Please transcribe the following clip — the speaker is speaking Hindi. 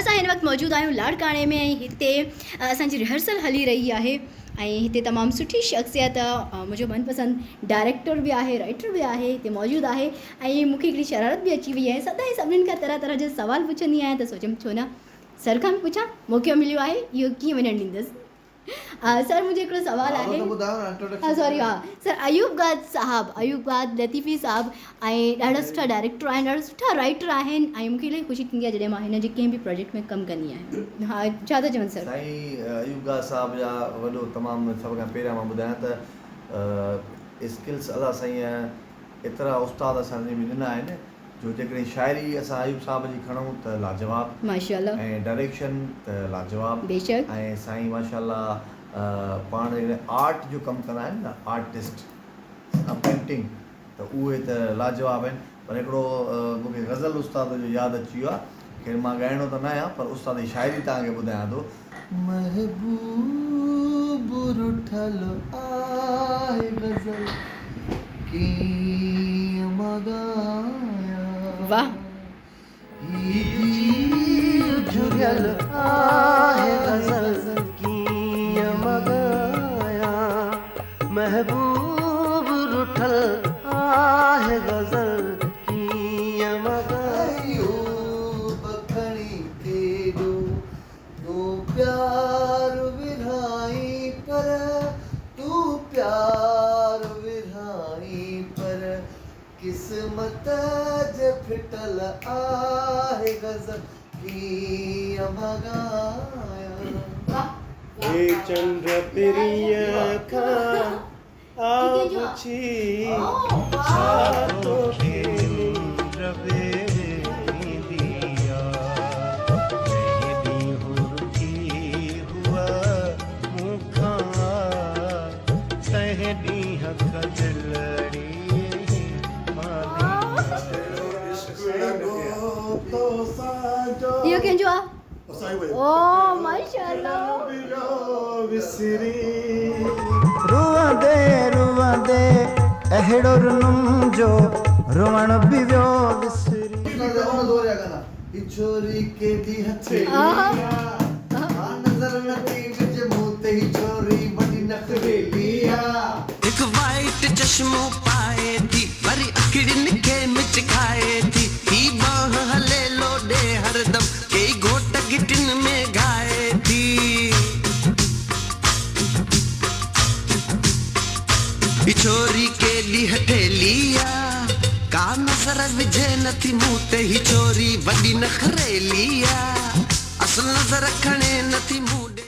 असां हिन वक़्तु मौजूदु आहियूं लाड़काणे में ऐं हिते असांजी रिहर्सल हली रही आहे ऐं हिते तमामु सुठी शख़्सियत मुंहिंजो मनपसंद डायरेक्टर बि आहे, राइटर बि आहे, हिते मौजूदु आहे ऐं मूंखे हिकिड़ी शरारत बि अची वई आहे। सदाईं सभिनीनि खां तरह तरह जा सवाल पुछंदी आहियां त सोचियमि छो न सर खां बि पुछां, मौक़ो मिलियो आहे, इहो कीअं वञणु ॾींदसि। सर मुंहिंजो हिकिड़ो सवाल आहे, सॉरी सर, अयूब गाद लतीफ़ी साहब ऐं ॾाढा सुठा डायरेक्टर आहिनि, ॾाढा सुठा राइटर आहिनि ऐं मूंखे इलाही ख़ुशी थींदी आहे जॾहिं मां हिन जे कंहिं बि प्रोजेक्ट में कमु कंदी आहियां। हा, छा था चवनि सर? साईं अयूब गाद साहब जा वॾो तमामु सभ खां पहिरियां मां ॿुधायां त स्किल्स अला साईं एतिरा उस्ताद असांजे में ॾिना आहिनि जो जेकॾहिं शाइरी असां अयूब साहब जी खणूं त लाजवाब, माशाअल्लाह, ऐं डायरेक्शन त लाजवाब, बेशक, ऐं साईं माशाअल्लाह पाण आर्ट जो कमु कंदा आहिनि न, आर्टिस्ट पेंटिंग, त उहे त लाजवाब आहिनि। पर हिकिड़ो मूंखे गज़ल उस्ताद जो यादि अची वियो आहे, खैर मां ॻाइणो त न आहियां पर उस्ताद जी शाइरी तव्हांखे ॿुधायां थो। महबूब रुठल आहे गज़ल कीअं मगाया, वाह, झुरियल आहे गज़ल कीअं मगाया, महबूब रुठल आहे गज़ल कीअं मगाया, बखणी तेरो तूं प्यार विरहाई पर तूं प्यार विरहाई पर किस्मत जे फिटल आहे गज़ल कीअं मगाया। हे चंद्र प्रिय खां आपुछी छातो खे निंद्र वेंदिया, जंहिं ॾींहुं रुकी हुआ मूंखां तंहिं ॾींहुं खजलड़ी इहो कंहिंजो आहे? ओ माशाअल्लाह, रुवंदे रुवंदे अहिड़ो रुनुम जो रुवण बि वियो विसरी, छोरी केॾी हथेली नज़र नथी विझ मूं ते छोरी वॾी नखरेली आहे, हिकु वाइट चश्मो पाए थी वरी अखिड़ियुनि खे मिचकाए थी, ही बाह हले लोॾे हरदम कई घोट गिटिन में गाए थी, छोरी केली हथेली आहे का नज़र विझे नथी मूं ते, ही छोरी वॾी नखरेली आहे, असल नज़र खणे